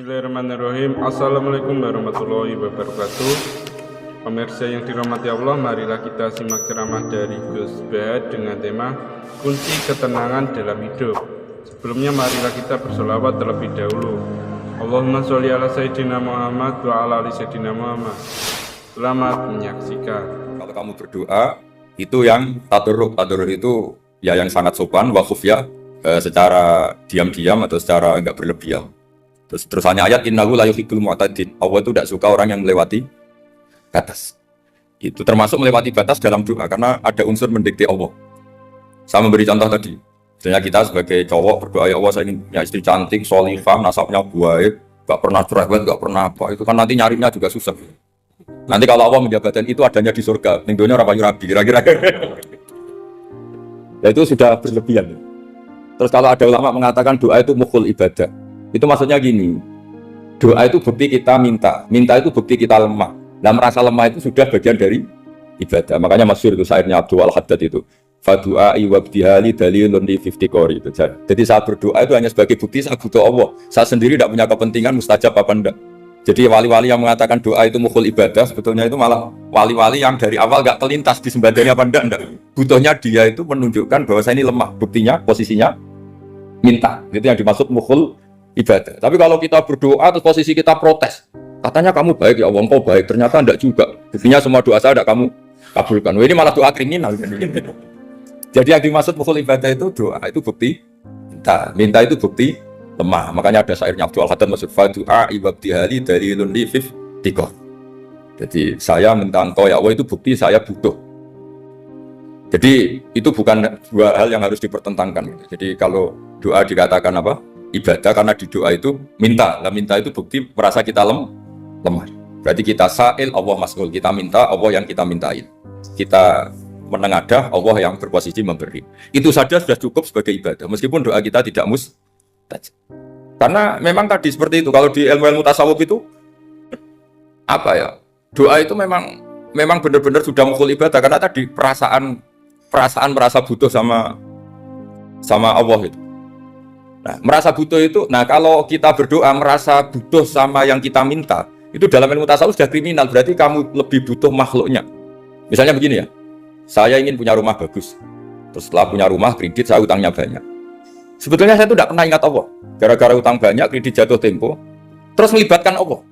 Bismillahirrahmanirrahim. Assalamualaikum warahmatullahi wabarakatuh. Pemirsa yang dirahmati Allah, marilah kita simak ceramah dari Gus Bahat dengan tema kunci ketenangan dalam hidup. Sebelumnya marilah kita bersolawat terlebih dahulu. Allahumma sholli ala Sayyidina Muhammad wa ala ali Sayyidina Muhammad. Selamat menyaksikan. Kalau kamu berdoa, itu yang tadarruk. Tadarruk itu ya yang sangat sopan, wakuf ya, secara diam-diam atau secara enggak berlebihan. Terus hanya ayat innahu la yuhibbul mu'tadin. Allah itu tidak suka orang yang melewati batas. Itu termasuk melewati batas dalam doa karena ada unsur mendikte Allah. Saya memberi contoh tadi. Misalnya kita sebagai cowok berdoa, ya Allah saya ingin punya istri cantik, sholihah, nasabnya baik, gak pernah cerewet, gak pernah apa. Itu kan nanti nyarinya juga susah. Nanti kalau Allah menjabatkan itu adanya di surga, ning donya ora payu rabi, kira-kira. Ya itu sudah berlebihan. Terus kalau ada ulama mengatakan doa itu mukhul ibadah. Itu maksudnya gini, doa itu bukti kita minta itu bukti kita lemah. Nah merasa lemah itu sudah bagian dari ibadah. Makanya masyhur itu syairnya Abdul Al-Haddad itu, fadu'ai wabdihali dalilun li fiftikori itu. Jadi saat berdoa itu hanya sebagai bukti saya butuh Allah. Saya sendiri tidak punya kepentingan mustajab apa enggak. Jadi wali-wali yang mengatakan doa itu mukhul ibadah, sebetulnya itu malah wali-wali yang dari awal gak kelintas disembadani apa enggak. Butuhnya dia itu menunjukkan bahwa saya ini lemah. Buktinya, posisinya minta. Itu yang dimaksud mukhul ibadah. Tapi kalau kita berdoa terus posisi kita protes, katanya kamu baik ya Allah, engkau baik, ternyata enggak juga. Buktinya semua doa saya enggak kamu kabulkan. Wah, ini malah doa kriminal. Jadi yang dimaksud mukhul ibadah itu doa itu bukti minta itu bukti lemah. Makanya ada syairnya Abdul Al-Haddad maksud fadu'a ibabdihali dalilun li fiftikor. Jadi saya minta engkau ya Allah itu bukti saya butuh. Jadi itu bukan dua hal yang harus dipertentangkan. Jadi kalau doa dikatakan apa? Ibadah karena di doa itu minta. Nah, minta itu bukti merasa kita lemah. Berarti kita sa'il, Allah mas'ul. Kita minta, Allah yang kita mintain. Kita menengadah, Allah yang berposisi memberi. Itu saja sudah cukup sebagai ibadah. Meskipun doa kita tidak mustajab. Karena memang tadi seperti itu. Kalau di ilmu-ilmu tasawuf itu apa ya? Doa itu memang benar-benar sudah mukhul ibadah karena tadi perasaan merasa butuh sama Allah itu. Nah, merasa butuh itu, nah kalau kita berdoa merasa butuh sama yang kita minta, itu dalam ilmu tasawuf sudah kriminal, berarti kamu lebih butuh makhluknya. Misalnya begini ya, saya ingin punya rumah bagus, terus setelah punya rumah kredit saya utangnya banyak. Sebetulnya saya itu tidak pernah ingat Allah, gara-gara utang banyak, kredit jatuh tempo, terus melibatkan Allah.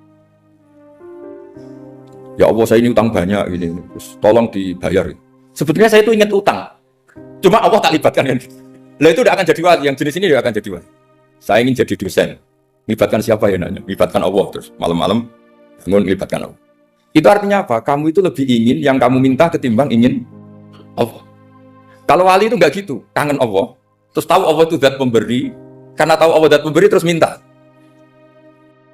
Ya Allah saya ini utang banyak, ini terus tolong dibayar. Sebetulnya saya itu ingat utang, cuma Allah tak libatkan yang lah itu tidak akan jadi wali, yang jenis ini tidak akan jadi wali. Saya ingin jadi dosen, melibatkan siapa ya nanya? Melibatkan Allah, terus malam-malam bangun melibatkan Allah. Itu artinya apa? Kamu itu lebih ingin yang kamu minta ketimbang ingin Allah. Kalau wali itu enggak gitu, kangen Allah, terus tahu Allah itu zat pemberi, karena tahu Allah zat pemberi terus minta.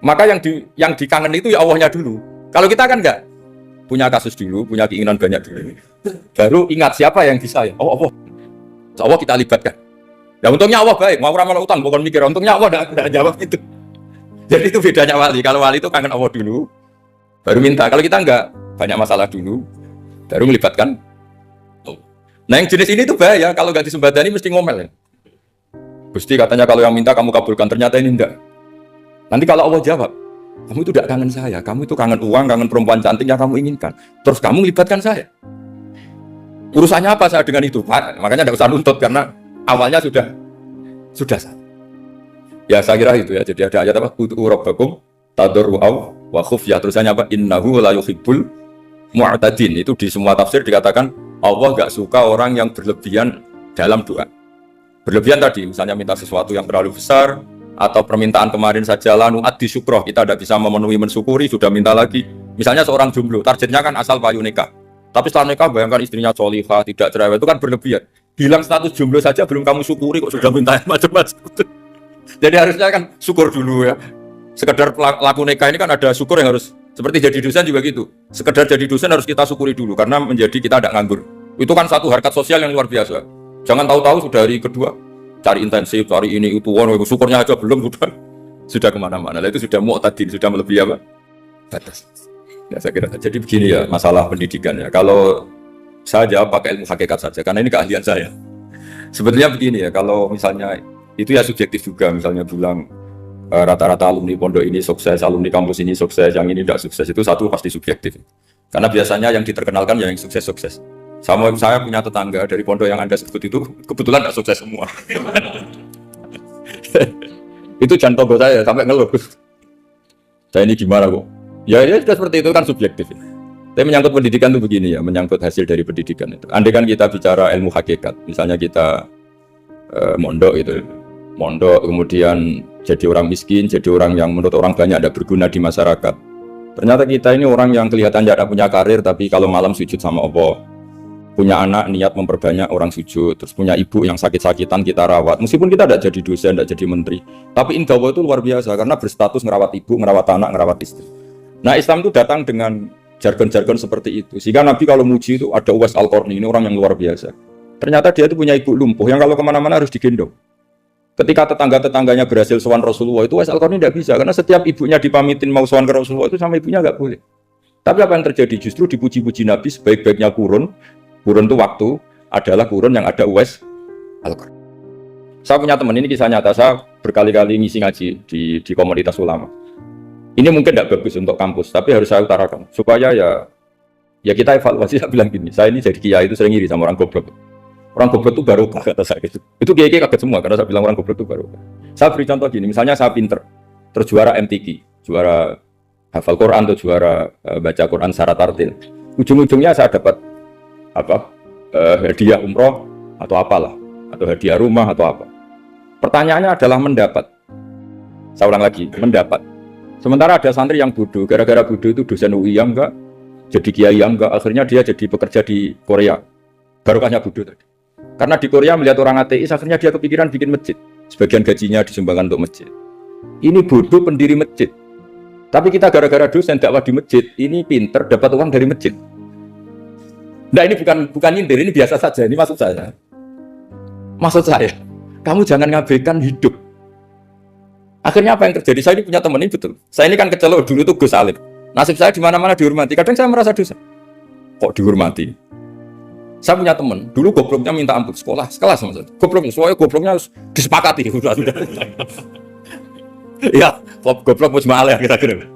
Maka yang dikangen itu ya Allahnya dulu. Kalau kita kan enggak, punya kasus dulu, punya keinginan banyak dulu, baru ingat siapa yang bisa ya? Oh Allah, Allah kita libatkan. Ya untungnya Allah baik, mau ramal utang bukan mikir, untungnya Allah tidak jawab itu. Jadi itu bedanya wali. Kalau wali itu kangen Allah dulu, baru minta. Kalau kita enggak, banyak masalah dulu, baru melibatkan. Nah yang jenis ini tuh bahaya, kalau enggak disembadani mesti ngomel ya. Gusti katanya kalau yang minta kamu kabulkan, ternyata ini enggak. Nanti kalau Allah jawab, kamu itu tidak kangen saya, kamu itu kangen uang, kangen perempuan cantik yang kamu inginkan. Terus kamu melibatkan saya. Urusannya apa saya dengan itu? Pak? Makanya tidak usah nuntut karena awalnya sudah salah. Ya saya kira itu ya. Jadi ada ayat apa? Ud'u rabbakum tadarru'aw wa khufyah. Terusannya apa? Innahu la yuhibbul mu'tadin. Itu di semua tafsir dikatakan Allah enggak suka orang yang berlebihan dalam doa. Berlebihan tadi misalnya minta sesuatu yang terlalu besar atau permintaan kemarin saja lanu addi syukroh, kita tidak bisa memenuhi mensyukuri, sudah minta lagi. Misalnya seorang jomblo, targetnya kan asal payu nikah. Tapi setelah nikah bayangkan istrinya sholihah, tidak cerewet, itu kan berlebihan. Hilang status jomblo saja belum kamu syukuri kok sudah minta macam-macam. Jadi harusnya kan syukur dulu ya. Sekedar laku nikah ini kan ada syukur yang harus, seperti jadi dosen juga gitu. Sekedar jadi dosen harus kita syukuri dulu karena menjadi kita tidak nganggur. Itu kan satu harkat sosial yang luar biasa. Jangan tahu-tahu sudah hari kedua cari intensif, cari ini itu, syukurnya aja belum sudah kemana-mana. Itu sudah mu'tadin, sudah melebihi apa? Batas. Ya saya kira. Jadi begini ya masalah pendidikan ya. Kalau saya jawab pakai ilmu hakikat saja, karena ini keahlian saya. Sebetulnya begini ya, kalau misalnya itu ya subjektif juga, misalnya bilang rata-rata alumni pondok ini sukses, alumni kampus ini sukses, yang ini tidak sukses, itu satu pasti subjektif. Karena biasanya yang diterkenalkan yang sukses-sukses. Saya punya tetangga dari pondok yang Anda sebut itu kebetulan tidak sukses semua. Itu jangan togo saya sampai ngeluh. Saya ini gimana kok? Ya sudah seperti itu kan subjektif. Tapi menyangkut pendidikan itu begini ya, menyangkut hasil dari pendidikan itu. Andai kan kita bicara ilmu hakikat, misalnya kita mondok itu, mondok kemudian jadi orang miskin, jadi orang yang menurut orang banyak tidak berguna di masyarakat. Ternyata kita ini orang yang kelihatan tidak punya karir, tapi kalau malam sujud sama Allah, punya anak niat memperbanyak orang sujud, terus punya ibu yang sakit-sakitan kita rawat. Meskipun kita tidak jadi dosen, tidak jadi menteri, tapi indah Allah itu luar biasa karena berstatus ngerawat ibu, ngerawat anak, ngerawat istri. Nah Islam itu datang dengan jargon-jargon seperti itu. Sehingga Nabi kalau muji itu ada Uwais Al-Qarni, ini orang yang luar biasa. Ternyata dia itu punya ibu lumpuh yang kalau kemana-mana harus digendong. Ketika tetangga-tetangganya berhasil sowan Rasulullah itu Uwais Al-Qarni tidak bisa karena setiap ibunya dipamitin mau sowan ke Rasulullah itu sama ibunya nggak boleh. Tapi apa yang terjadi? Justru dipuji-puji Nabi sebaik-baiknya kurun itu waktu adalah kurun yang ada Uwais Al-Qarni. Saya punya teman, ini kisah nyata, saya berkali-kali ngisi ngaji di komunitas ulama. Ini mungkin tidak bagus untuk kampus, tapi harus saya utarakan supaya ya kita evaluasi. Saya bilang gini, saya ini jadi kiai itu sering iri sama orang goblok. Orang goblok itu barokah kata saya gitu. Itu kiai kaget semua karena saya bilang orang goblok itu barokah. Saya beri contoh gini, misalnya saya pinter, terus juara MTQ, juara hafal Quran atau juara baca Quran syarat tartil. Ujung-ujungnya saya dapat hadiah umroh atau apalah, atau hadiah rumah atau apa. Pertanyaannya adalah mendapat. Saya ulang lagi, mendapat. Sementara ada santri yang bodoh, gara-gara bodoh itu dosen UI yang enggak, jadi kiai yang enggak, akhirnya dia jadi bekerja di Korea. Barokahnya bodoh tadi. Karena di Korea melihat orang ateis, akhirnya dia kepikiran bikin masjid. Sebagian gajinya disumbangkan untuk masjid. Ini bodoh pendiri masjid. Tapi kita gara-gara dosen dakwah di masjid, ini pinter dapat uang dari masjid. Nah ini bukan nyindir, ini biasa saja. Ini maksud saya. Maksud saya, kamu jangan ngabaikan hidup. Akhirnya apa yang terjadi? Saya ini punya teman ini betul. Saya ini kan kecelok dulu tuh Gus Alim. Nasib saya di mana-mana dihormati. Kadang saya merasa dosa. Kok dihormati? Saya punya teman, dulu gobloknya minta ampun sekolah, sekelas maksudnya. Gobloknya harus disepakati. Ya, goblok mus malih kira-kira.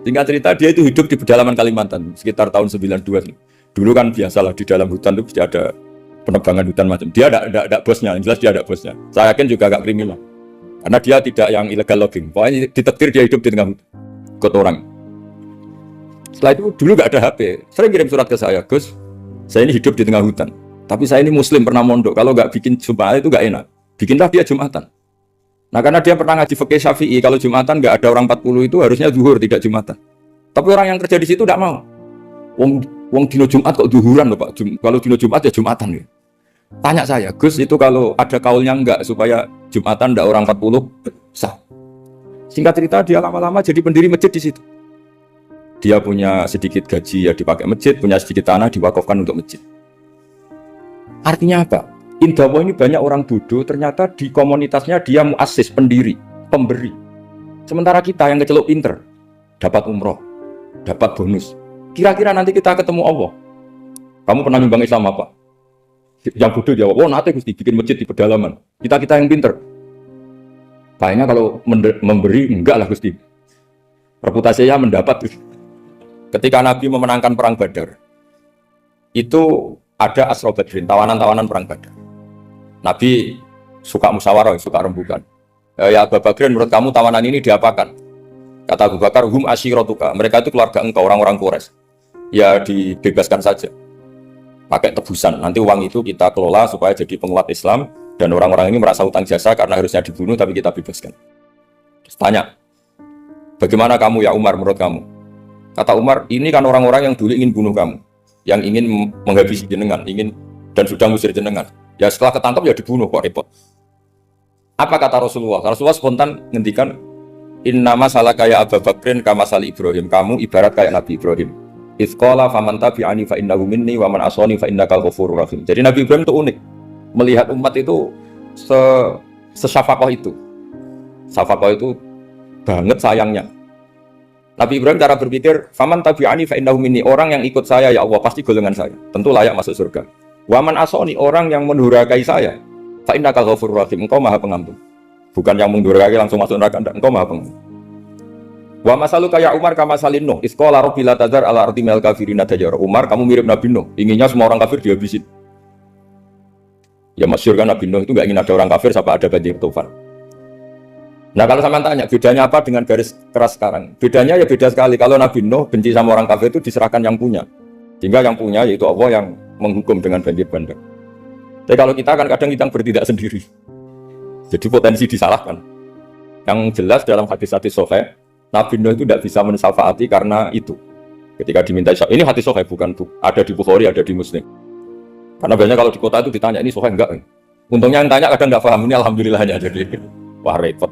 Singkat cerita dia itu hidup di pedalaman Kalimantan sekitar tahun 92. Dulu kan biasalah di dalam hutan itu pasti ada penebangan hutan macam. Dia ada bosnya, yang jelas dia ada bosnya. Saya yakin juga agak kriminal. Karena dia tidak yang illegal logging. Pokoknya ditetir dia hidup di tengah hutan. Ikut orang. Setelah itu dulu gak ada HP. Sering kirim surat ke saya, Gus, saya ini hidup di tengah hutan. Tapi saya ini muslim pernah mondok. Kalau gak bikin Jumat itu gak enak. Bikinlah dia Jumatan. Nah karena dia pernah ngaji fikih Syafi'i, kalau Jumatan gak ada orang 40 itu harusnya zuhur, tidak Jumatan. Tapi orang yang kerja di situ tidak mau. Wong dino Jumat kok zuhuran loh Pak. Kalau dino Jumat ya Jumatan ya. Tanya saya, Gus itu kalau ada kaulnya enggak supaya Jumatan enggak orang 40 sah. Singkat cerita dia lama-lama jadi pendiri masjid di situ. Dia punya sedikit gaji ya dipakai masjid, punya sedikit tanah diwakafkan untuk masjid. Artinya apa? Indawo ini banyak orang bodoh, ternyata di komunitasnya dia muassis, pendiri, pemberi. Sementara kita yang kecelok pinter, dapat umroh, dapat bonus. Kira-kira nanti kita ketemu Allah. Kamu pernah nyumbang Islam apa? Yang bodoh jawab, nanti Gusti bikin masjid di pedalaman. Kita yang pinter. Kayaknya kalau memberi enggak lah Gusti. Reputasinya mendapat. Ketika Nabi memenangkan perang Badar, itu ada Asra Badrin, tawanan-tawanan perang Badar. Nabi suka musyawarah, suka rembukan. Ya Abu Bakrin, menurut kamu tawanan ini diapakan? Kata Abu Bakar, hum asyiratuka. Mereka itu keluarga engkau, orang-orang Quraisy. Ya dibebaskan saja. Pakai tebusan, nanti uang itu kita kelola supaya jadi penguat Islam dan orang-orang ini merasa utang jasa karena harusnya dibunuh tapi kita bebaskan. Terus tanya, bagaimana kamu ya Umar menurut kamu? Kata Umar, ini kan orang-orang yang dulu ingin bunuh kamu, yang ingin menghabisi jenengan, ingin dan sudah ngusir jenengan. Ya setelah ketangkap ya dibunuh, kok repot. Apa kata Rasulullah? Rasulullah spontan ngendikan, innama salaka ya Abu Bakrin kama sali Ibrahim, kamu ibarat kayak Nabi Ibrahim. Izqala faman tabi'ani fa innahu minni wa man asani fa innakal ghafurur rahim. Jadi Nabi Ibrahim itu unik. Melihat umat itu sesyafakoh itu. Syafakoh itu banget sayangnya. Nabi Ibrahim cara berpikir, faman tabi'ani fa innahu minni, orang yang ikut saya ya Allah pasti golongan saya. Tentu layak masuk surga. Wa man asani, orang yang mendurhakai saya, fa innakal ghafurur rahim, engkau Maha Pengampun. Bukan yang mundurake langsung masuk neraka, enggak, engkau maha pengampun. Wa masalu kayak Umar kama salin Nuh, isqala rabbi la tazar ala ardi minal kafirina dajjara. Umar, kamu mirip Nabi Nuh, inginnya semua orang kafir dihabisin. Ya masyhur kan Nabi Nuh itu enggak ingin ada orang kafir sampai ada banjir tufan. Nah kalau sampean tanya, bedanya apa dengan garis keras sekarang? Bedanya ya beda sekali. Kalau Nabi Nuh benci sama orang kafir itu diserahkan yang punya. Sehingga yang punya yaitu Allah yang menghukum dengan banjir bandang. Tapi kalau kita kan kadang kita bertindak sendiri. Jadi potensi disalahkan. Yang jelas dalam hadis-hadis sahih, Nabi Nuh itu tidak bisa mensyafaati karena itu. Ketika diminta syafaat, ini hadis sahih bukan ada di Bukhari, ada di Muslim. Karena biasanya kalau di kota itu ditanya ini sahih enggak? Untungnya yang tanya kadang enggak paham, ini alhamdulillahnya jadi wah repot.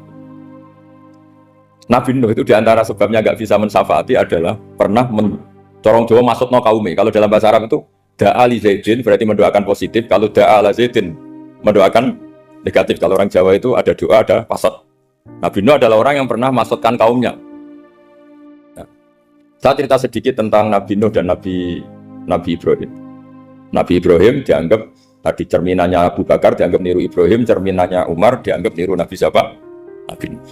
Nabi Nuh itu diantara sebabnya enggak bisa mensyafaati adalah pernah corong Jawa masukno kaume. Kalau dalam bahasa Arab itu da'a li zaidin berarti mendoakan positif, kalau da'a la zaidin mendoakan negatif. Kalau orang Jawa itu ada doa, ada pasot. Nabi Nuh adalah orang yang pernah masukkan kaumnya. Saya cerita sedikit tentang Nabi Nuh dan Nabi Ibrahim. Nabi Ibrahim dianggap tadi cerminannya Abu Bakar, dianggap niru Ibrahim, cerminannya Umar, dianggap niru Nabi siapa? Nabi Nuh.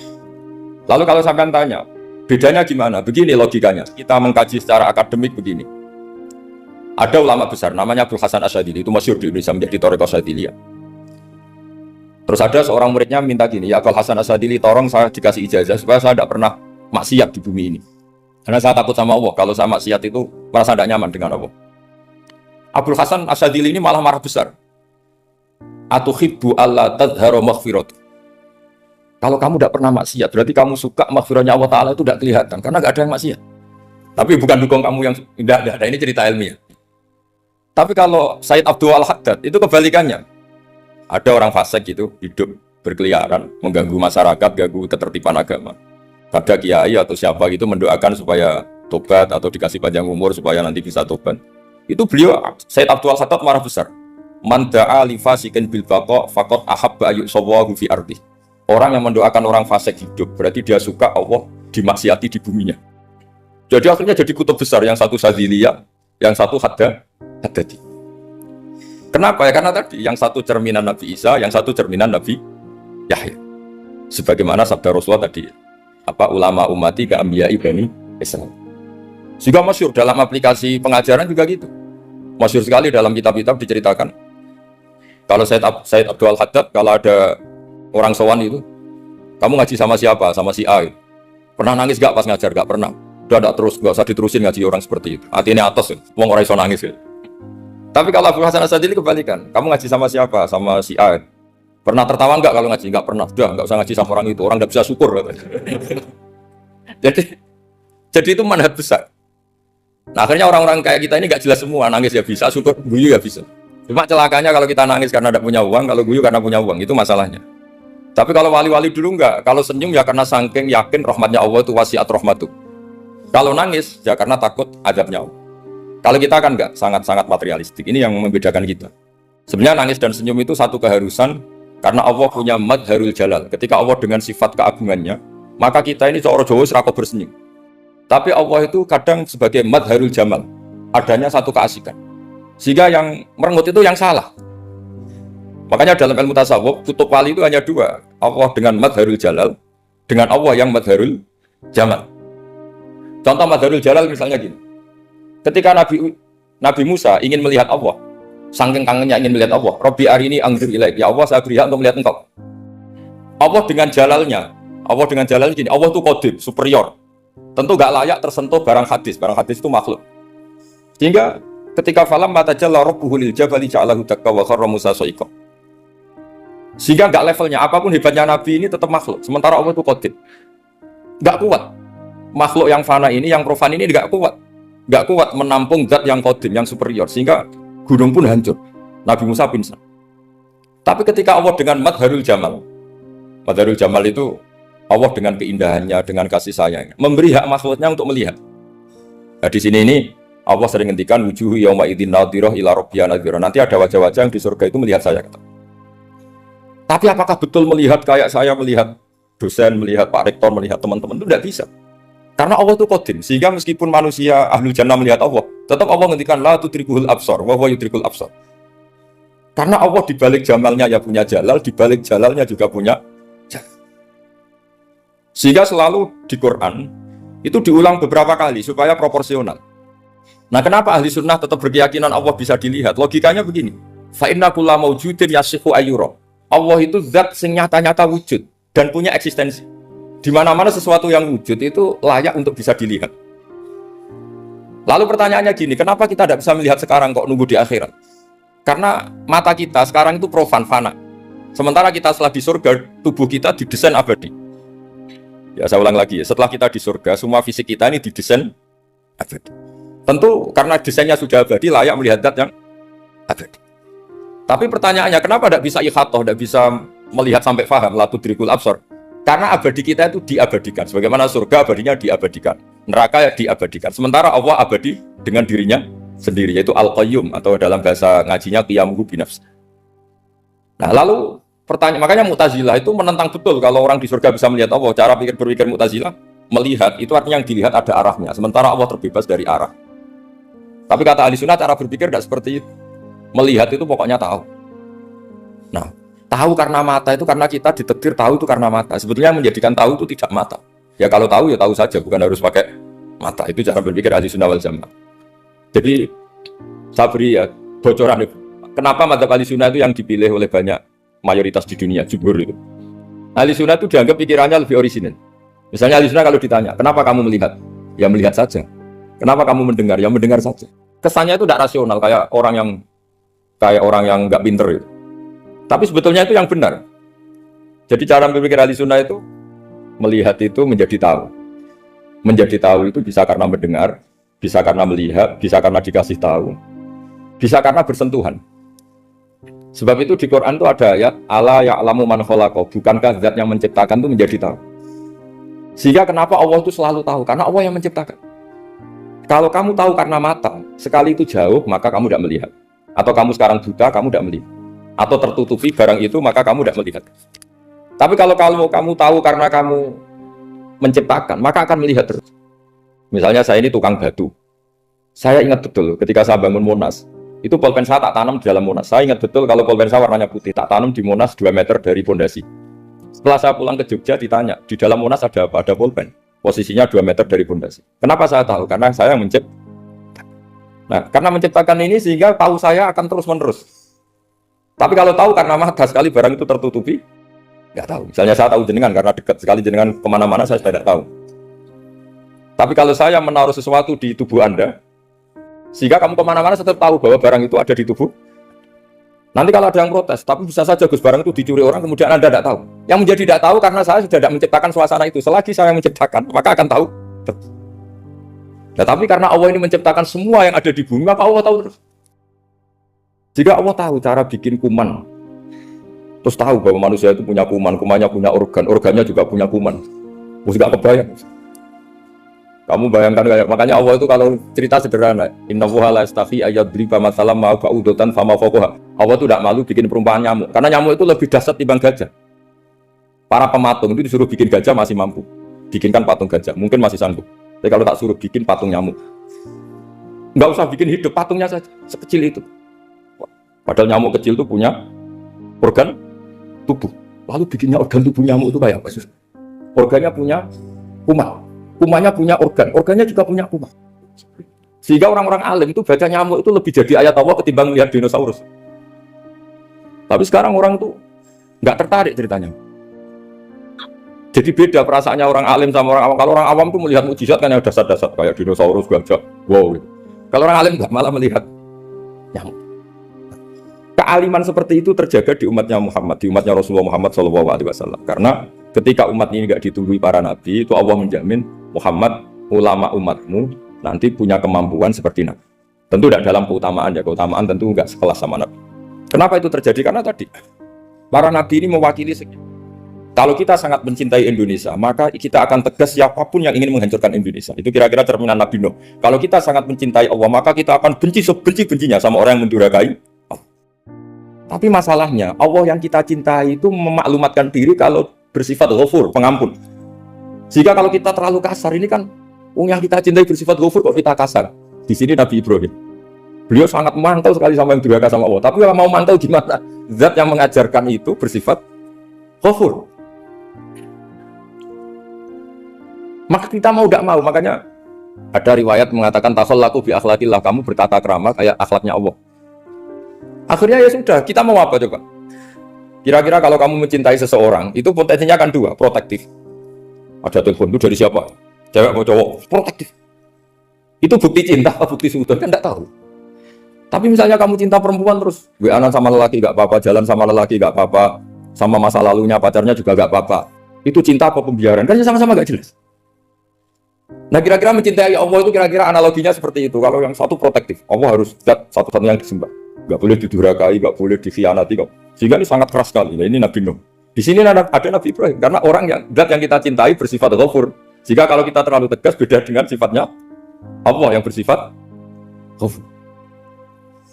Lalu kalau sampean tanya, bedanya gimana? Begini logikanya, kita mengkaji secara akademik begini. Ada ulama besar, namanya Abdul Hasan Asyadili, itu masyhur di Indonesia menjadi Thariqah Asyadiliyah. Terus ada seorang muridnya minta gini, ya Abdul Hasan Asyadili, tolong saya dikasih ijazah supaya saya tidak pernah maksiat di bumi ini. Karena saya takut sama Allah, kalau saya maksiat itu merasa tidak nyaman dengan Allah. Abdul Hasan Asyadili ini malah marah besar. Atuhibbu alla tadhharu maghfirat. Kalau kamu tidak pernah maksiat, berarti kamu suka maghfirahnya Allah Ta'ala itu tidak kelihatan, karena tidak ada yang maksiat. Tapi bukan dukung kamu yang tidak ada, ini cerita ilmiah. Tapi kalau Said Abdul Al-Haddad, itu kebalikannya. Ada orang fasik itu hidup berkeliaran, mengganggu masyarakat, ganggu ketertiban agama. Ada kiai atau siapa gitu mendoakan supaya tobat atau dikasih panjang umur supaya nanti bisa tobat. Itu beliau Said Abdul Al-Haddad marah besar. Man da'a li fasikin bil baqa faqad ahabba ayyusawahu fi ardi. Orang yang mendoakan orang fasik hidup berarti dia suka Allah dimaksiati di buminya. Jadi akhirnya jadi kutub besar, yang satu Sadiliyah, yang satu Haddadi. Kenapa ya? Karena tadi yang satu cerminan Nabi Isa, yang satu cerminan Nabi Yahya. Sebagaimana sabda Rasulullah tadi, apa ulama ummati ka ambiyai bani Israil. Juga masyhur dalam aplikasi pengajaran juga gitu. Masyhur sekali dalam kitab-kitab diceritakan. Kalau Said Abdul Al-Haddad, kalau ada orang sowan itu, kamu ngaji sama siapa? Sama si A. Pernah nangis gak pas ngajar? Gak pernah. Udah gak terus, gak usah diterusin ngaji orang seperti itu. Hatinya atas, wong orang iso nangis. Tapi kalau Abdul Hasan Asyadili kebalikan. Kamu ngaji sama siapa? Sama si A. Pernah tertawa gak kalau ngaji? Gak pernah. Udah, gak usah ngaji sama orang itu. Orang gak bisa syukur. Jadi itu manhaj besar. Nah akhirnya orang-orang kayak kita ini gak jelas semua. Nangis ya bisa, syukur, guyu ya bisa. Cuma celakanya kalau kita nangis karena tidak punya uang, kalau guyu karena punya uang, itu masalahnya. Tapi kalau wali-wali dulu enggak, kalau senyum ya karena saking yakin rahmatnya Allah itu wasiat rahmatu. Kalau nangis ya karena takut azabnya Allah. Kalau kita kan enggak, sangat-sangat materialistik. Ini yang membedakan kita. Sebenarnya nangis dan senyum itu satu keharusan karena Allah punya madharul jalal. Ketika Allah dengan sifat keagungannya, maka kita ini seorang Jawa serako bersenyum. Tapi Allah itu kadang sebagai madharul jamal, adanya satu keasikan. Sehingga yang merengut itu yang salah. Makanya dalam ilmu tasawuf, kutub wali itu hanya dua. Allah dengan madharul jalal, dengan Allah yang madharul jamal. Contoh madharul jalal misalnya gini. Ketika Nabi Musa ingin melihat Allah, saking kangennya ingin melihat Allah, Rabbi arini anzur ilaik, ya Allah saya beri hak untuk melihat engkau. Allah dengan jalalnya gini, Allah itu qadim, superior. Tentu gak layak tersentuh barang hadis itu makhluk. Sehingga ketika falam matajalla rabbuhu lil jabali ja'alahu dakka wa kharra Musa sa'iqa. Sehingga enggak levelnya, apapun hebatnya Nabi ini tetap makhluk. Sementara Allah itu qadim. Enggak kuat. Makhluk yang fana ini, yang profan ini enggak kuat. Enggak kuat menampung zat yang qadim, yang superior. Sehingga gunung pun hancur. Nabi Musa pingsan. Tapi ketika Allah dengan madharul jamal itu Allah dengan keindahannya, dengan kasih sayangnya, memberi hak makhluknya untuk melihat. Nah di sini ini Allah sering ngendikan wujuhu yauma idzin nadhirah ila rabbiha nadhirah. Nanti ada wajah-wajah yang di surga itu melihat saya, kata. Tapi apakah betul melihat kayak saya melihat dosen, melihat Pak Rektor, melihat teman-teman? Itu tidak bisa. Karena Allah itu qadim, sehingga meskipun manusia ahlul jannah melihat Allah, tetap Allah ngendikan la tudrikuhul absar wa huwa yudrikul absar. Karena Allah di balik jamalnya ya punya jalal, di balik jalalnya juga punya jalal. Sehingga selalu di Quran itu diulang beberapa kali supaya proporsional. Nah, kenapa ahli sunnah tetap berkeyakinan Allah bisa dilihat? Logikanya begini. Fa inna kulla maujudin yasihu ayyura. Allah itu zat sing nyata-nyata wujud dan punya eksistensi. Di mana-mana sesuatu yang wujud itu layak untuk bisa dilihat. Lalu pertanyaannya gini, kenapa kita tidak bisa melihat sekarang kok nunggu di akhirat? Karena mata kita sekarang itu profan, fana. Sementara kita setelah di surga, tubuh kita didesain abadi. Ya, saya ulang lagi ya, setelah kita di surga, semua fisik kita ini didesain abadi. Tentu karena desainnya sudah abadi, layak melihat zat yang abadi. Tapi pertanyaannya, kenapa tidak bisa ikhatoh, tidak bisa melihat sampai faham, la tudrikul absar? Karena abadi kita itu diabadikan. Sebagaimana surga abadinya diabadikan, neraka ya diabadikan. Sementara Allah abadi dengan dirinya sendiri, yaitu Al-Qayyum, atau dalam bahasa ngajinya Qiyamuhu binafsi. Nah, lalu pertanyaan, makanya Mu'tazilah itu menentang betul kalau orang di surga bisa melihat Allah. Cara berpikir Mu'tazilah, melihat itu artinya yang dilihat ada arahnya, sementara Allah terbebas dari arah. Tapi kata ahli sunnah, cara berpikir tidak seperti itu. Melihat itu pokoknya tahu. Nah, tahu karena mata itu karena kita ditakdir tahu itu karena mata. Sebetulnya menjadikan tahu itu tidak mata. Ya kalau tahu ya tahu saja, bukan harus pakai mata. Itu cara berpikir ahli sunnah wal jamaah. Jadi saya beri ya bocoran itu. Kenapa madzhab ahli sunnah itu yang dipilih oleh banyak mayoritas di dunia, jumhur itu. Ahli sunnah itu dianggap pikirannya lebih orisinal. Misalnya ahli sunnah kalau ditanya, kenapa kamu melihat? Ya melihat saja. Kenapa kamu mendengar? Ya mendengar saja. Kesannya itu tidak rasional, kayak orang yang nggak pinter itu. Tapi sebetulnya itu yang benar. Jadi cara berpikir ahli sunnah itu melihat itu menjadi tahu. Menjadi tahu itu bisa karena mendengar, bisa karena melihat, bisa karena dikasih tahu, bisa karena bersentuhan. Sebab itu di Quran itu ada ayat ala ya'lamu man khalaqa, bukankah zat yang menciptakan itu menjadi tahu. Sehingga kenapa Allah itu selalu tahu? Karena Allah yang menciptakan. Kalau kamu tahu karena mata, sekali itu jauh, maka kamu tidak melihat. Atau kamu sekarang buta, kamu tidak melihat. Atau tertutupi barang itu, maka kamu tidak melihat. Tapi kalau kamu tahu karena kamu menciptakan, maka akan melihat terus. Misalnya saya ini tukang batu. Saya ingat betul ketika saya bangun Monas, itu pulpen saya tak tanam di dalam Monas. Saya ingat betul kalau pulpen saya warnanya putih, tak tanam di Monas 2 meter dari pondasi. Setelah saya pulang ke Jogja ditanya, di dalam Monas ada apa? Ada pulpen. Posisinya 2 meter dari pondasi. Kenapa saya tahu? Karena saya yang menciptakan. Nah, karena menciptakan ini sehingga tahu saya akan terus-menerus. Tapi kalau tahu karena mata sekali barang itu tertutupi, nggak tahu. Misalnya saya tahu jenengan karena dekat sekali jenengan kemana-mana saya tidak tahu. Tapi kalau saya menaruh sesuatu di tubuh Anda, sehingga kamu kemana-mana saya tetap tahu bahwa barang itu ada di tubuh. Nanti kalau ada yang protes, tapi bisa saja Gus barang itu dicuri orang, kemudian Anda tidak tahu. Yang menjadi tidak tahu karena saya sudah tidak menciptakan suasana itu. Selagi saya menciptakan, maka akan tahu. Nah, tapi karena Allah ini menciptakan semua yang ada di bumi, maka Allah tahu terus. Jika Allah tahu cara bikin kuman, terus tahu bahwa manusia itu punya kuman, kumannya punya organ, organnya juga punya kuman. Mesti gak kebayang. Kamu bayangkan kayak, makanya Allah itu kalau cerita sederhana, Inna wuha la yastafi ayadriba masalam ma ba'udotan fama fokoha. Allah itu tidak malu bikin perumpamaan nyamuk, karena nyamuk itu lebih dahsyat dibanding gajah. Para pematung itu disuruh bikin gajah masih mampu, bikinkan patung gajah, mungkin masih sanggup. Tapi kalau tak suruh bikin patung nyamuk, nggak usah bikin hidup, patungnya saja sekecil itu. Padahal nyamuk kecil itu punya organ tubuh. Lalu bikinnya organ tubuh nyamuk itu kayak apa? Organnya punya kuman. Kumannya punya organ, organnya juga punya kuman. Sehingga orang-orang alim itu baca nyamuk itu lebih jadi ayat Allah ketimbang lihat dinosaurus. Tapi sekarang orang tuh nggak tertarik ceritanya. Jadi beda perasaannya orang alim sama orang awam. Kalau orang awam tuh melihat mukjizat kan yang dasar-dasar kayak dinosaurus, gajah, wow. Gitu. Kalau orang alim nggak, malah melihat nyamuk. Kealiman seperti itu terjaga di umatnya Muhammad, di umatnya Rasulullah Muhammad SAW. Karena ketika umat ini nggak ditunggui para nabi, itu Allah menjamin Muhammad, ulama umatmu nanti punya kemampuan seperti nabi. Tentu tidak dalam keutamaan ya, keutamaan tentu nggak sekelas sama nabi. Kenapa itu terjadi? Karena tadi para nabi ini mewakili sekian. Kalau kita sangat mencintai Indonesia, maka kita akan tegas siapapun yang ingin menghancurkan Indonesia. Itu kira-kira cerminan Nabi Nuh. Kalau kita sangat mencintai Allah, maka kita akan benci sebenci-bencinya sama orang yang mendurhakai. Tapi masalahnya, Allah yang kita cintai itu memaklumatkan diri kalau bersifat ghafur, pengampun. Jika kalau kita terlalu kasar, ini kan yang kita cintai bersifat ghafur kok kita kasar. Di sini Nabi Ibrahim. Beliau sangat mantau sekali sama yang durhaka sama Allah. Tapi kalau mau mantau gimana? Zat yang mengajarkan itu bersifat ghafur. Maka kita mau tidak mau, makanya ada riwayat mengatakan takhallaku bi akhlaqillah, kamu bertata krama kayak akhlaknya Allah. Akhirnya ya sudah, kita mau apa coba? Kira-kira kalau kamu mencintai seseorang, itu potensinya kan dua, protektif. Ada telepon itu dari siapa? Cewek atau cowok? Protektif. Itu bukti cinta atau bukti suudon kan tidak tahu. Tapi misalnya kamu cinta perempuan terus WA-an sama lelaki gak apa-apa, jalan sama lelaki gak apa-apa, sama masa lalunya pacarnya juga gak apa-apa. Itu cinta apa pembiaran? Kan sama-sama gak jelas. Nah kira-kira mencintai Allah itu kira-kira analoginya seperti itu. Kalau yang satu protektif, Allah harus zat satu-satunya yang disembah. Gak boleh didurhakai, gak boleh dikhianati. Sehingga ini sangat keras sekali. Nah, ini Nabi Nuh. Di sini ada Nabi Ibrahim. Karena orang yang zat yang kita cintai bersifat ghafur. Jika kalau kita terlalu tegas beda dengan sifatnya Allah yang bersifat ghafur.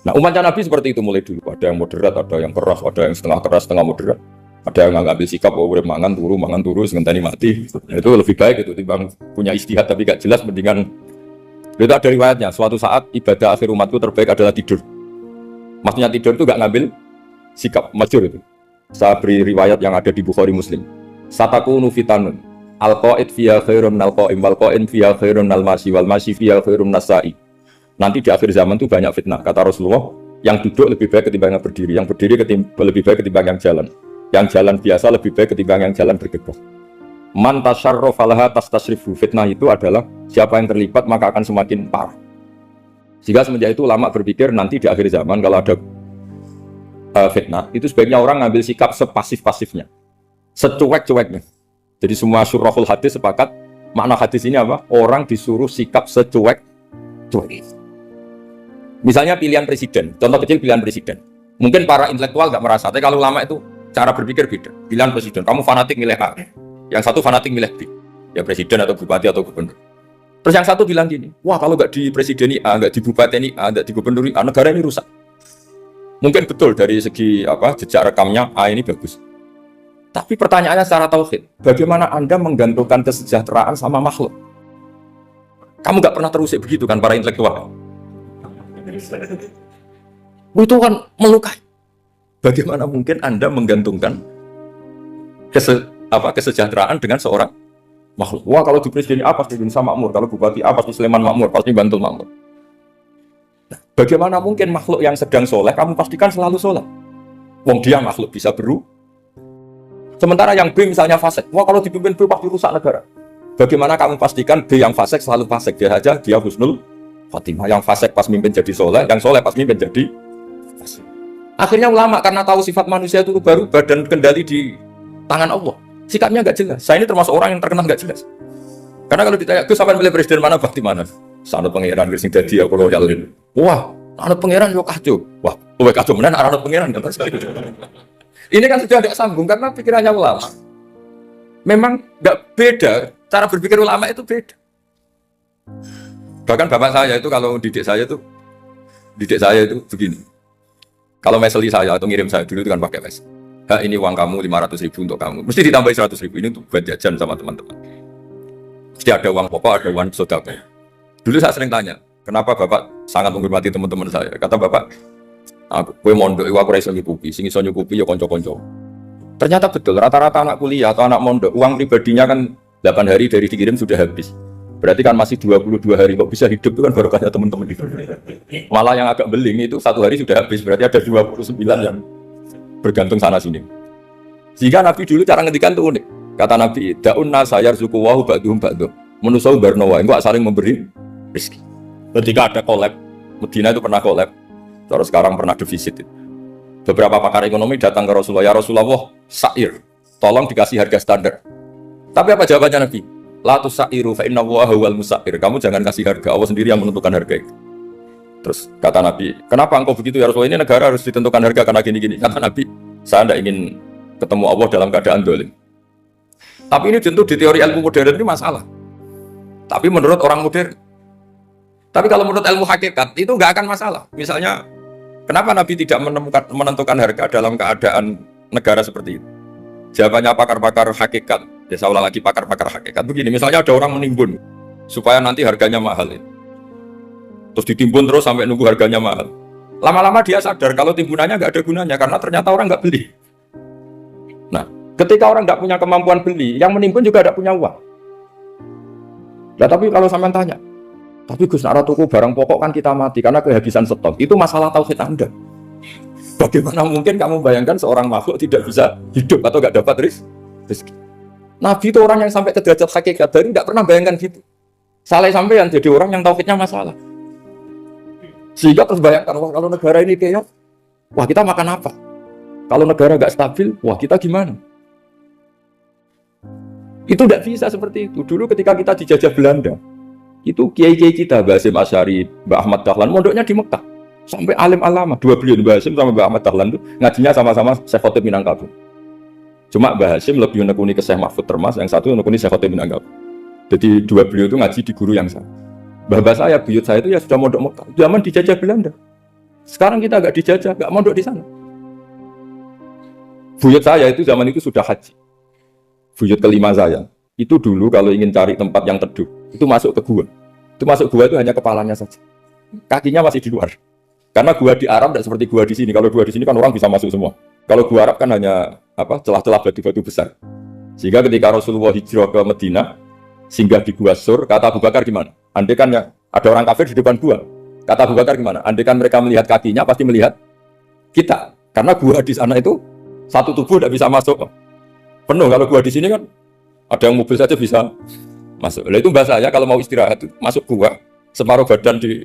Nah umatnya Nabi seperti itu mulai dulu. Ada yang moderat, ada yang keras, ada yang setengah keras, setengah moderat. Ada yang ngambil sikap, boleh mangan turu, sengentani mati. Nah, itu lebih baik itu timbang punya istihad tapi gak jelas, mendingan. Itu ada riwayatnya. Suatu saat ibadah akhir umatku terbaik adalah tidur. Maksudnya tidur itu gak ngambil sikap, masyhur itu. Saya beri riwayat yang ada di Bukhari Muslim. Satakunu fitanun al-qa'id fiha khairun al-qa'im wal-qa'im fiha khairun al-masyi wal-masyi fiha khairun nasai. Nanti di akhir zaman itu banyak fitnah, kata Rasulullah. Yang duduk lebih baik ketimbang yang berdiri, yang berdiri lebih baik ketimbang yang jalan biasa lebih baik ketimbang yang jalan bergegas. Man tasyarrafa falaha tastasrifu. Fitnah itu adalah siapa yang terlibat maka akan semakin parah. Sehingga semenjak itu ulama berpikir nanti di akhir zaman kalau ada fitnah, itu sebaiknya orang ngambil sikap sepasif-pasifnya, secuek-cueknya. Jadi semua syurahul hadis sepakat makna hadis ini apa? Orang disuruh sikap secuek-cuek. Misalnya pilihan presiden, contoh kecil pilihan presiden. Mungkin para intelektual nggak merasa, tapi kalau ulama itu cara berpikir beda. Pilihan presiden, kamu fanatik milih A, yang satu fanatik milih B, ya presiden atau bupati atau gubernur. Terus yang satu bilang gini, wah kalau nggak di presideni A, nggak di bupati A, nggak di gubernur A, negara ini rusak. Mungkin betul dari segi jejak rekamnya A ini bagus. Tapi pertanyaannya secara tauhid, bagaimana Anda menggantungkan kesejahteraan sama makhluk? Kamu nggak pernah terusik begitu kan para intelektual? Itu kan melukai. Bagaimana mungkin Anda menggantungkan kesejahteraan dengan seorang makhluk? Wah kalau di presiden A pasti Indonesia makmur, kalau bupati A pasti Sleman makmur, pasti Bantul makmur. Nah, bagaimana mungkin makhluk yang sedang soleh kamu pastikan selalu soleh? Wong dia makhluk bisa beru. Sementara yang B misalnya fasik, wah kalau dipimpin B pasti rusak negara. Bagaimana kamu pastikan B yang fasik selalu fasik? Dia saja dia husnul Fatimah, yang fasik pas mimpin jadi soleh, yang soleh pas mimpin jadi fasik. Akhirnya ulama karena tahu sifat manusia itu baru badan kendali di tangan Allah, sikapnya nggak jelas. Saya ini termasuk orang yang terkenal nggak jelas. Karena kalau ditanya, Gus sampai milih presiden mana, bakti mana? Sanad pangeran Gus sing dadi aku loyalin. Wah, anut pangeran yo kacau. Wah, kowe kacau menan anut pangeran kata saya. Ini kan sudah tidak sambung karena pikirannya ulama. Memang nggak beda, cara berpikir ulama itu beda. Bahkan bapak saya itu kalau didik saya itu begini. Kalau meseli saya atau ngirim saya dulu itu kan pakai mes. Ini uang kamu 500.000 untuk kamu. Mesti ditambahi 100.000 ini untuk buat jajan sama teman-teman. Mesti ada uang pokok, ada uang sedekah. Dulu saya sering tanya, kenapa bapak sangat menghormati teman-teman saya? Kata bapak, aku mondok, aku raiso nyukupi, sing iso nyukupi ya konco-konco. Ternyata betul, rata-rata anak kuliah atau anak mondok, uang pribadinya kan 8 hari dari dikirim sudah habis. Berarti kan masih 22 hari kok bisa hidup, itu kan barokahnya teman-teman itu. Malah yang agak beling itu 1 hari sudah habis, berarti ada 29 yang bergantung sana sini. Sehingga Nabi dulu cara ngendikan itu unik. Kata Nabi, da'un nasa yarzuqu wahu ba'duhum ba'du. Manusia barnawa, enggak saling memberi rezeki. Ketika ada collab, Medina itu pernah collab, terus sekarang pernah defisit. Beberapa pakar ekonomi datang ke Rasulullah, ya Rasulullah, sa'ir, tolong dikasih harga standar. Tapi apa jawabannya Nabi? La tusairu fa inna Allaha huwal musair. Kamu jangan kasih harga, Allah sendiri yang menentukan harga itu. Terus kata Nabi, kenapa engkau begitu ya Rasulullah? Ini negara harus ditentukan harga karena gini-gini. Kata Nabi, saya tidak ingin ketemu Allah dalam keadaan dolim. Tapi ini tentu di teori ilmu modern ini masalah. Tapi menurut orang modern. Tapi kalau menurut ilmu hakikat itu nggak akan masalah. Misalnya, kenapa Nabi tidak menentukan harga dalam keadaan negara seperti itu? Jawabannya pakar-pakar hakikat. Ya saya ulang lagi pakar-pakar hakikat begini, misalnya ada orang menimbun supaya nanti harganya mahal ya. Terus ditimbun terus sampai nunggu harganya mahal. Lama-lama dia sadar kalau timbunannya nggak ada gunanya karena ternyata orang nggak beli. Nah, ketika orang nggak punya kemampuan beli, yang menimbun juga nggak punya uang. Nah, tapi kalau sampean tanya, tapi Gus Nara tuku barang pokok kan kita mati karena kehabisan stok. Itu masalah tauhid Anda. Bagaimana mungkin kamu bayangkan seorang makhluk tidak bisa hidup atau nggak dapat rezeki? Nabi itu orang yang sampai ke derajat hakikat dari tidak pernah bayangkan gitu. Salah sampai yang jadi orang yang tauhidnya masalah. Sehingga terus bayangkan, wah kalau negara ini kayak, wah kita makan apa? Kalau negara nggak stabil, wah kita gimana? Itu tidak bisa seperti itu. Dulu ketika kita dijajah Belanda, itu kiai-kiai kita, Mbah Hasyim Asy'ari, Mbah Ahmad Dahlan, mondoknya di Mekah. Sampai alim alama, 2 beliau, Mbah Hasyim sama Mbah Ahmad Dahlan itu ngajinya sama-sama Syekh Khotib Minangkabau. Cuma Mbah Hasyim lebih menekuni ke Syekh Mahfud Termas, yang satu menekuni Syekh Khotib Minangkabau. Jadi 2 beliau itu ngaji di guru yang sama. Mbah saya, buyut saya itu ya sudah mondok Mekah, zaman dijajah Belanda. Sekarang kita agak dijajah, agak mondok di sana. Buyut saya itu zaman itu sudah haji. Buyut kelima saya, itu dulu kalau ingin cari tempat yang teduh, itu masuk ke gua. Itu masuk gua itu hanya kepalanya saja. Kakinya masih di luar. Karena gua di Arab tidak seperti gua di sini. Kalau gua di sini kan orang bisa masuk semua. Kalau gua Arab kan hanya celah-celah batu-batu besar. Sehingga ketika Rasulullah hijrah ke Madinah, singgah di Gua Sur, kata Abu Bakar gimana? Andai kan ya ada orang kafir di depan gua. Kata Abu Bakar gimana? Andai kan mereka melihat kakinya pasti melihat kita. Karena gua di sana itu satu tubuh tidak bisa masuk. Penuh. Kalau gua di sini kan ada yang mobil saja bisa masuk. Lah itu bahasa saya kalau mau istirahat itu masuk gua, separuh badan di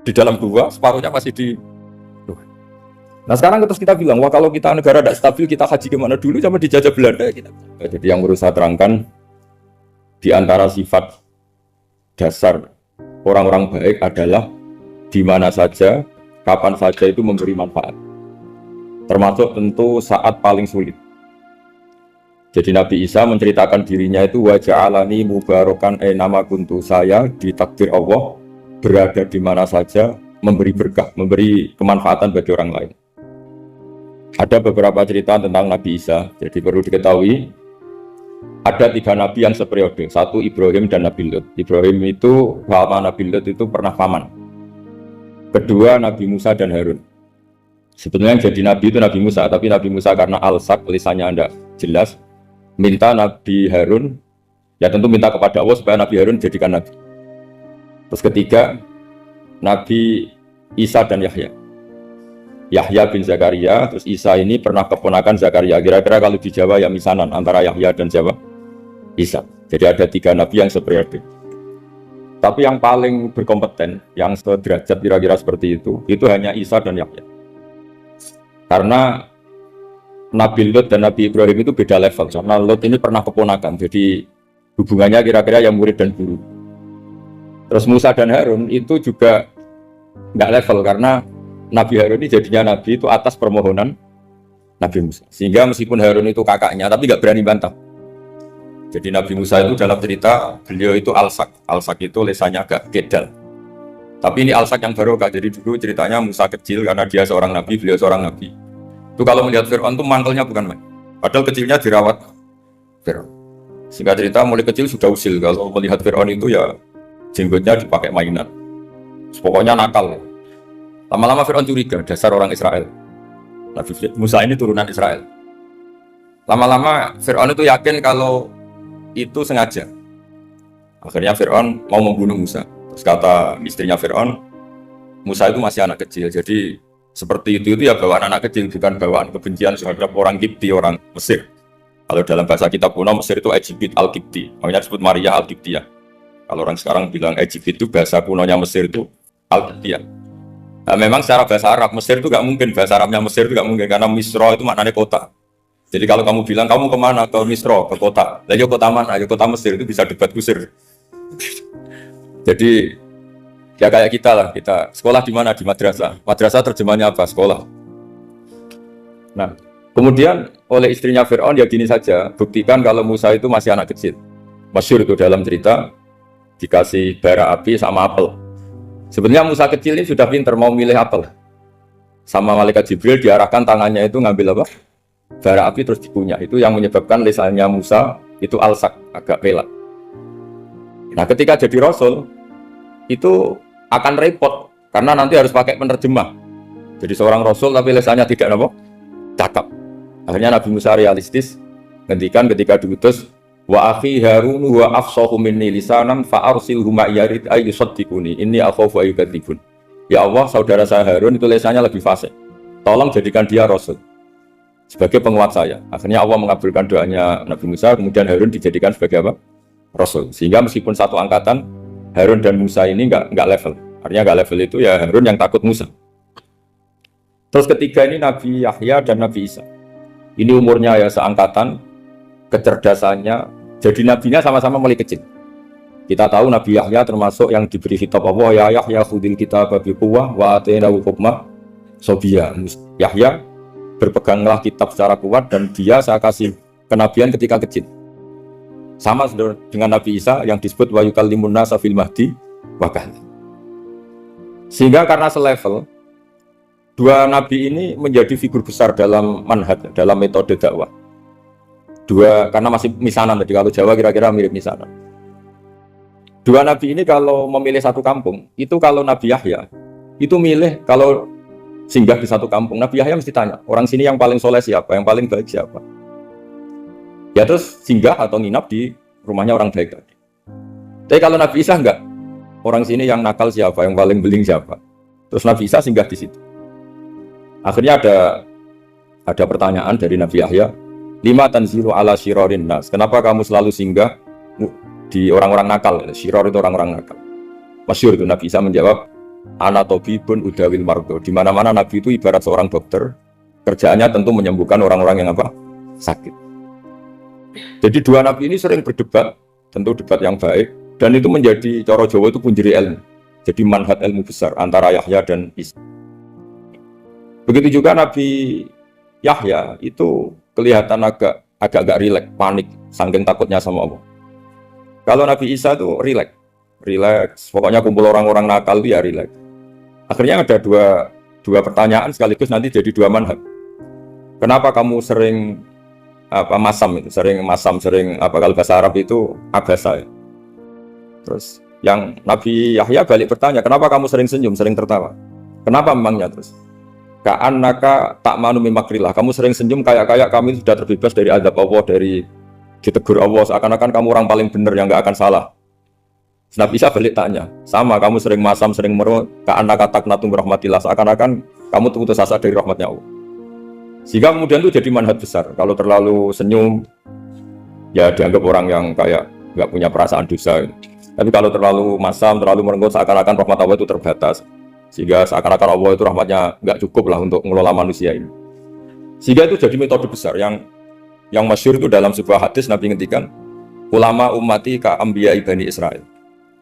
dalam gua, separuhnya masih di. Nah sekarang terus kita bilang, wah kalau kita negara tidak stabil, kita haji kemana dulu sama dijajah Belanda kita. Jadi yang perlu saya terangkan di antara sifat dasar orang-orang baik adalah di mana saja, kapan saja itu memberi manfaat. Termasuk tentu saat paling sulit. Jadi Nabi Isa menceritakan dirinya itu wa ja'alani mubarakan nama kuntu, saya ditakdir Allah berada di mana saja memberi berkah, memberi kemanfaatan bagi orang lain. Ada beberapa cerita tentang Nabi Isa. Jadi perlu diketahui ada 3 nabi yang seperiode. Satu Ibrahim dan Nabi Lut. Ibrahim itu sama Nabi Lut itu pernah paman. Kedua Nabi Musa dan Harun. Sebenarnya yang jadi nabi itu Nabi Musa, tapi Nabi Musa karena alsak lisannya tidak jelas, minta Nabi Harun, ya tentu minta kepada Allah supaya Nabi Harun jadikan nabi. Terus ketiga Nabi Isa dan Yahya. Yahya bin Zakaria, terus Isa ini pernah keponakan Zakaria. Kira-kira kalau di Jawa ya misanan antara Yahya dan Jawa Isa. Jadi ada 3 nabi yang seperiode. Tapi yang paling berkompeten, yang sederajat kira-kira seperti itu hanya Isa dan Yahya. Karena Nabi Lut dan Nabi Ibrahim itu beda level. Karena Lut ini pernah keponakan, jadi hubungannya kira-kira yang murid dan guru. Terus Musa dan Harun itu juga nggak level, karena Nabi Harun ini jadinya Nabi itu atas permohonan Nabi Musa. Sehingga meskipun Harun itu kakaknya, tapi nggak berani bantah. Jadi Nabi Musa itu dalam cerita, beliau itu alsak. Alsak itu lesannya agak kedal. Tapi ini alsak yang barokah. Jadi dulu ceritanya Musa kecil, karena dia seorang Nabi, beliau seorang Nabi. Itu kalau melihat Fir'aun itu mantelnya bukan main. Padahal kecilnya dirawat Fir'aun. Singkat cerita mulai kecil sudah usil. Kalau melihat Fir'aun itu ya jenggotnya dipakai mainan. Pokoknya nakal. Lama-lama Fir'aun curiga, dasar orang Israel. Nabi Musa ini turunan Israel. Lama-lama Fir'aun itu yakin kalau itu sengaja. Akhirnya Fir'aun mau membunuh Musa. Terus kata istrinya Fir'aun, Musa itu masih anak kecil, jadi seperti itu ya bawaan anak kecil, bukan bawaan kebencian terhadap orang Kipti, orang Mesir. Kalau dalam bahasa kita kuno Mesir itu Egypt al-Kipti, makanya disebut Maria al-Kiptiyah. Kalau orang sekarang bilang Egypt itu bahasa kunonya Mesir itu al-Kiptiyah. Nah, memang secara bahasa Arab Mesir itu gak mungkin, bahasa Arabnya Mesir itu gak mungkin, karena Misro itu maknanya kota. Jadi kalau kamu bilang kamu kemana, ke Misro, ke kota, lah ya kota mana, ya kota Mesir, itu bisa debat kusir. Jadi ya kayak kita lah, kita sekolah di mana, di madrasah. Madrasah terjemahnya apa? Sekolah. Nah, kemudian oleh istrinya Fir'aun ya gini saja, buktikan kalau Musa itu masih anak kecil. Masyhur itu dalam cerita, dikasih bara api sama apel. Sebenarnya Musa kecil ini sudah pintar mau milih apel. Sama malaikat Jibril diarahkan tangannya itu ngambil apa? Bara api terus dikunyah. Itu yang menyebabkan lisannya Musa itu alsak, agak pelat. Nah ketika jadi Rasul, itu akan repot karena nanti harus pakai penerjemah. Jadi seorang Rasul tapi lisannya tidak apa? Cakap. Akhirnya Nabi Musa realistis, ngendikan ketika diutus, Wa akhi Harun wa afsahu minni lisanan fa arsilhu ma yarid ay yusaddiquni inni akhafu ay yukadzibun. Ya Allah, saudara saya Harun itu lisannya lebih fasih. Tolong jadikan dia rasul sebagai penguat saya. Akhirnya Allah mengabulkan doanya Nabi Musa, kemudian Harun dijadikan sebagai apa? Rasul. Sehingga meskipun satu angkatan, Harun dan Musa ini enggak level. Artinya enggak level itu ya Harun yang takut Musa. Terus ketiga ini Nabi Yahya dan Nabi Isa. Ini umurnya ya seangkatan, kecerdasannya, jadi nabinya sama-sama mulai kecil. Kita tahu Nabi Yahya termasuk yang diberi kitab Allah, ya Yahya khudil kitab bi quwwah wa atainahu hukma sobia. Yahya, berpeganglah kitab secara kuat dan dia saya kasih kenabian ketika kecil. Sama dengan Nabi Isa yang disebut wa yukallimun nasa fil mahdi wa kahla. Sehingga karena selevel, dua nabi ini menjadi figur besar dalam manhaj, dalam metode dakwah. Dua, karena masih misanan tadi, kalau Jawa kira-kira mirip misanan. Dua nabi ini kalau memilih satu kampung, itu kalau Nabi Yahya, itu milih kalau singgah di satu kampung, Nabi Yahya mesti tanya, orang sini yang paling soleh siapa, yang paling baik siapa? Ya terus singgah atau nginap di rumahnya orang baik tadi. Tapi kalau Nabi Isa enggak, orang sini yang nakal siapa, yang paling beling siapa? Terus Nabi Isa singgah di situ. Akhirnya ada pertanyaan dari Nabi Yahya, lima tanzilu ala syirarin nas. Kenapa kamu selalu singgah di orang-orang nakal? Syiror itu orang-orang nakal. Masyhur itu Nabi Isa menjawab, ana tabibun udawil mardo. Di mana-mana Nabi itu ibarat seorang dokter, kerjaannya tentu menyembuhkan orang-orang yang apa? Sakit. Jadi dua Nabi ini sering berdebat, tentu debat yang baik, dan itu menjadi cara Jawa itu punjeri ilmu. Jadi manhaj ilmu besar antara Yahya dan Isa. Begitu juga Nabi Yahya itu kelihatan agak rileks, panik, saking takutnya sama Allah. Kalau Nabi Isa itu rileks, pokoknya kumpul orang-orang nakal itu ya rileks. Akhirnya ada dua pertanyaan sekaligus nanti jadi dua manhaj. Kenapa kamu sering sering kalau bahasa Arab itu abasa ya. Terus yang Nabi Yahya balik bertanya, kenapa kamu sering senyum, sering tertawa? Kenapa memangnya? Terus ka'annaka ta'manu mimakrillah, kamu sering senyum kayak kami sudah terbebas dari azab Allah, dari ditegur Allah, seakan-akan kamu orang paling benar yang gak akan salah. Nabi Isa balik tanya, sama kamu sering masam, sering meru, ka'annaka taqnatu rahmatillah, seakan-akan kamu putus asa dari rahmatnya Allah. Sehingga kemudian itu jadi manhaj besar. Kalau terlalu senyum, ya dianggap orang yang kayak nggak punya perasaan dosa. Tapi kalau terlalu masam, terlalu merenggut, seakan-akan rahmat Allah itu terbatas. Sehingga seakan-akan Allah itu rahmatnya nggak cukup lah untuk mengelola manusia ini. Sehingga itu jadi metode besar yang masyhur itu dalam sebuah hadis Nabi ngendikan, ulama ummati ka anbiya Bani Israil.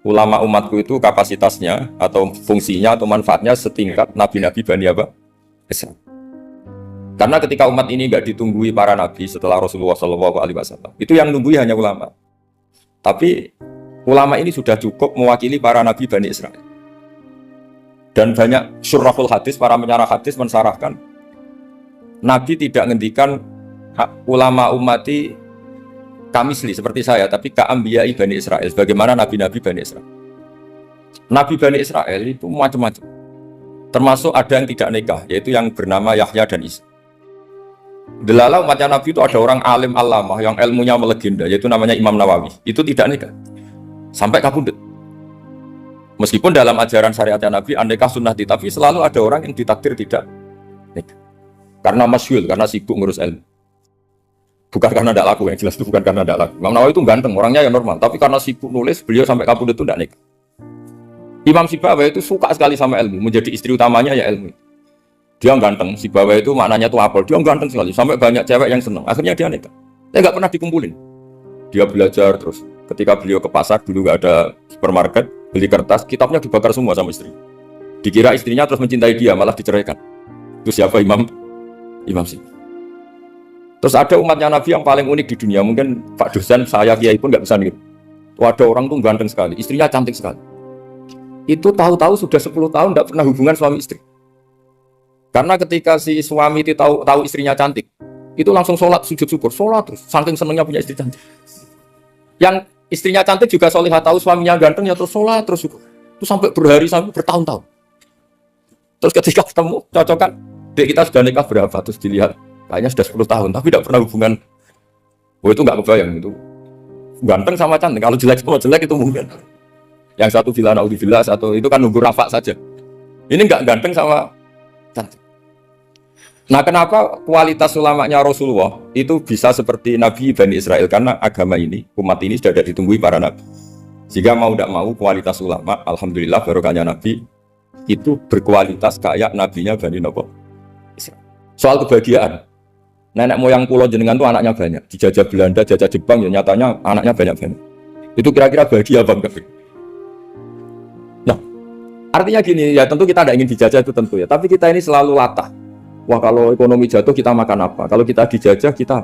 Ulama umatku itu kapasitasnya atau fungsinya atau manfaatnya setingkat nabi-nabi Bani apa? Israil. Karena ketika umat ini nggak ditunggui para nabi setelah Rasulullah SAW, itu yang nunggui hanya ulama. Tapi ulama ini sudah cukup mewakili para nabi Bani Israil. Dan banyak syurahul hadis, para menyarah hadis mensarahkan, Nabi tidak ngendikan ulama umati kamisli seperti saya, tapi ka'ambiyai Bani Israil, bagaimana nabi-nabi Bani Israil. Nabi Bani Israil itu macam-macam. Termasuk ada yang tidak nikah, yaitu yang bernama Yahya dan Isa. Delala umatnya Nabi itu ada orang alim alamah yang ilmunya melegenda, yaitu namanya Imam Nawawi. Itu tidak nikah sampai kabudut. Meskipun dalam ajaran syariatnya Nabi nikah sunnati, tapi selalu ada orang yang ditakdir tidak nikah karena masyhur, karena sibuk ngurus ilmu. Bukan karena tidak laku, yang jelas itu bukan karena tidak laku. Imam Nawawi itu ganteng, orangnya yang normal, tapi karena sibuk nulis, beliau sampai kabudut itu tidak nikah. Imam Sibawayh itu suka sekali sama ilmu, menjadi istri utamanya ya ilmu. Dia ganteng, Sibawayh itu maknanya tuh apel, dia ganteng sekali, sampai banyak cewek yang senang. Akhirnya dia nikah. Dia nggak pernah dikumpulin. Dia belajar terus. Ketika beliau ke pasar, dulu nggak ada supermarket, beli kertas, kitabnya dibakar semua sama istri. Dikira istrinya terus mencintai dia, malah diceraikan. Itu siapa? Imam Sibawayh. Terus ada umatnya Nabi yang paling unik di dunia, mungkin Pak dosen, saya kiai pun nggak bisa niru. Ada orang tuh ganteng sekali, istrinya cantik sekali. Itu tahu-tahu sudah 10 tahun tidak pernah hubungan suami istri. Karena ketika si suami itu tahu istrinya cantik, itu langsung sholat, sujud syukur, sholat terus, saking senangnya punya istri cantik. Yang istrinya cantik juga solihah, tahu suaminya ganteng ya terus sholat terus syukur. Itu sampai berhari, sampai bertahun-tahun. Terus ketika ketemu, cocokan, dek kita sudah nikah berapa? Terus dilihat, kayaknya sudah 10 tahun, tapi tidak pernah hubungan. Oh itu nggak kebayang itu. Ganteng sama cantik. Kalau jelek sama jelek itu mungkin. Yang satu villa naudzubillah, satu itu kan nunggu rafa saja. Ini enggak ganteng sama cantik. Nah, kenapa kualitas ulamanya Rasulullah itu bisa seperti Nabi Bani Israel? Karena agama ini, umat ini sudah ada ditunggui para nabi. Jika mau tidak mau kualitas ulama, alhamdulillah barokahnya Nabi itu berkualitas kayak nabinya Bani Israel. Soal kebahagiaan, nenek moyang pulau jenengan tuh anaknya banyak, dijajah Belanda, jajah Jepang, ya nyatanya anaknya banyak-banyak. Itu kira-kira bahagia apa enggak? Nah, artinya gini, ya tentu kita tidak ingin dijajah itu tentu ya, tapi kita ini selalu latah. Wah, kalau ekonomi jatuh kita makan apa? Kalau kita dijajah kita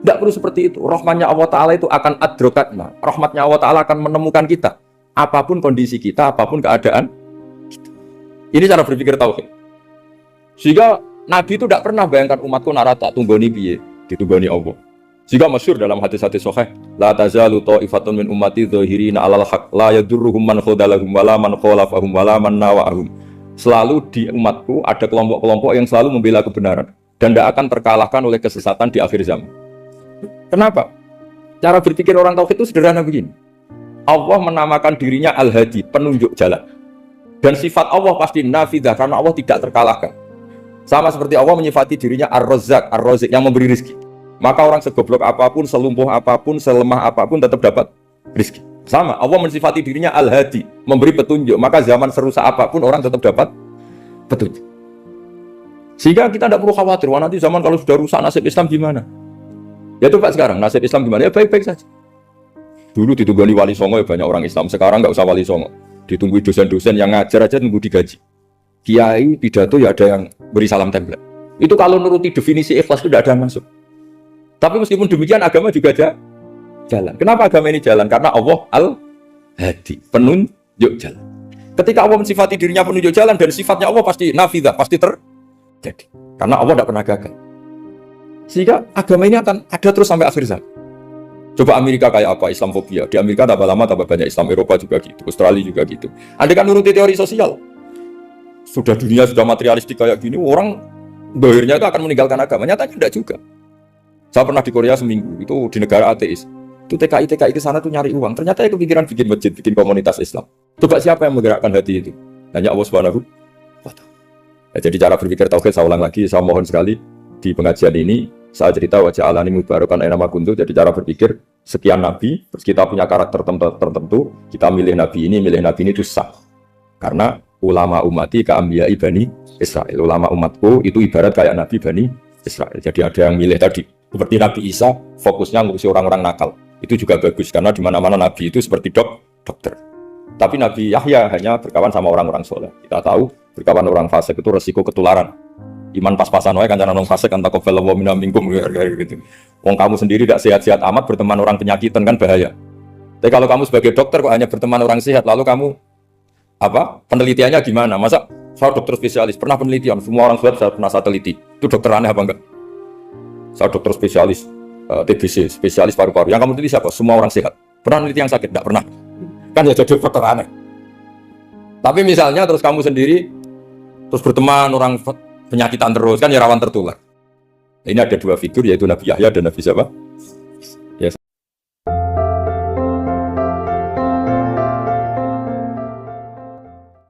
tidak perlu seperti itu. Rahmatnya Allah Ta'ala itu akan adrokatna. Rahmatnya Allah Ta'ala akan menemukan kita. Apapun kondisi kita, apapun keadaan kita. Ini cara berpikir tauhid. Sehingga Nabi itu tidak pernah bayangkan umatku narata tunggoni piye, ditunggoni Allah. Sehingga masyhur dalam hadis-hadis sahih, la tazalu ta'ifatun min ummati dzahirina 'alal haq la yadurruhum man khadalahum wala man khalafahum wala man nawa'ahum. Selalu di umatku ada kelompok-kelompok yang selalu membela kebenaran dan tidak akan terkalahkan oleh kesesatan di akhir zaman. Kenapa? Cara berpikir orang tauhid itu sederhana begini. Allah menamakan dirinya Al-Hadi, penunjuk jalan. Dan sifat Allah pasti nafidah karena Allah tidak terkalahkan. Sama seperti Allah menyifati dirinya Ar-Razzaq, Ar-Razik yang memberi rezeki. Maka orang segoblok apapun, selumpuh apapun, selemah apapun tetap dapat rezeki. Sama, Allah mensifati dirinya Al-Hadi, memberi petunjuk. Maka zaman serusak apapun orang tetap dapat petunjuk. Sehingga kita tidak perlu khawatir, wah nanti zaman kalau sudah rusak nasib Islam gimana? Ya coba sekarang, nasib Islam gimana? Ya baik-baik saja. Dulu ditunggui wali songo ya banyak orang Islam, sekarang nggak usah wali songo. Ditunggui dosen-dosen yang ngajar aja nunggu digaji. Kiai pidato ya ada yang beri salam tempel. Itu kalau nuruti definisi ikhlas itu tidak ada yang masuk. Tapi meskipun demikian agama juga ada jalan. Kenapa agama ini jalan? Karena Allah Al-Hadi, penunjuk jalan. Ketika Allah mensifati dirinya penunjuk jalan dan sifatnya Allah pasti nafidah, pasti terjadi. Karena Allah tidak pernah gagal. Sehingga agama ini akan ada terus sampai akhir zaman. Coba Amerika kayak apa? Islamofobia. Di Amerika tambah lama tambah banyak Islam, Eropa juga gitu, Australia juga gitu. Anda kan nuruti teori sosial. Sudah dunia sudah materialistik kayak gini, orang dohirnya itu akan meninggalkan agama. Nyatanya tidak juga. Saya pernah di Korea seminggu, itu di negara ateis. Itu TKI ke sana tuh nyari uang. Ternyata itu kepikiran bikin masjid, bikin komunitas Islam. Coba siapa yang menggerakkan hati itu? Hanya Allah Subhanahu wa Ta'ala. Ya, jadi cara berpikir tauhid saya ulang lagi, saya mohon sekali di pengajian ini saya cerita wajah alani mubarakan nama kuntu. Jadi cara berpikir sekian nabi, terus kita punya karakter tertentu, kita milih nabi ini itu sah. Karena ulama umati ka'ambiyai Bani Israel. Ulama umatku itu ibarat kayak nabi Bani Israel. Jadi ada yang milih tadi. Seperti Nabi Isa fokusnya ngurusi orang-orang nakal. Itu juga bagus karena di mana-mana nabi itu seperti dokter. Tapi Nabi Yahya hanya berkawan sama orang-orang soleh. Kita tahu berkawan orang fasik itu resiko ketularan. Iman pas-pasan wae kancanan orang fasik kan taqabbalallahu minna minkum gitu. Wong kamu sendiri tidak sehat-sehat amat berteman orang penyakitan kan bahaya. Tapi kalau kamu sebagai dokter kok hanya berteman orang sehat, lalu kamu penelitiannya gimana? Masa saya dokter spesialis, pernah penelitian, semua orang sehat saya pernah saya teliti. Itu dokter aneh apa enggak? Saya dokter spesialis TBC, spesialis paru-paru. Yang kamu teliti siapa? Semua orang sehat. Pernah peneliti yang sakit? Enggak pernah. Kan ya jadi dokter aneh. Tapi misalnya terus kamu sendiri terus berteman orang penyakitan terus, kan ya rawan tertular. Ini ada dua figur yaitu Nabi Yahya dan Nabi siapa?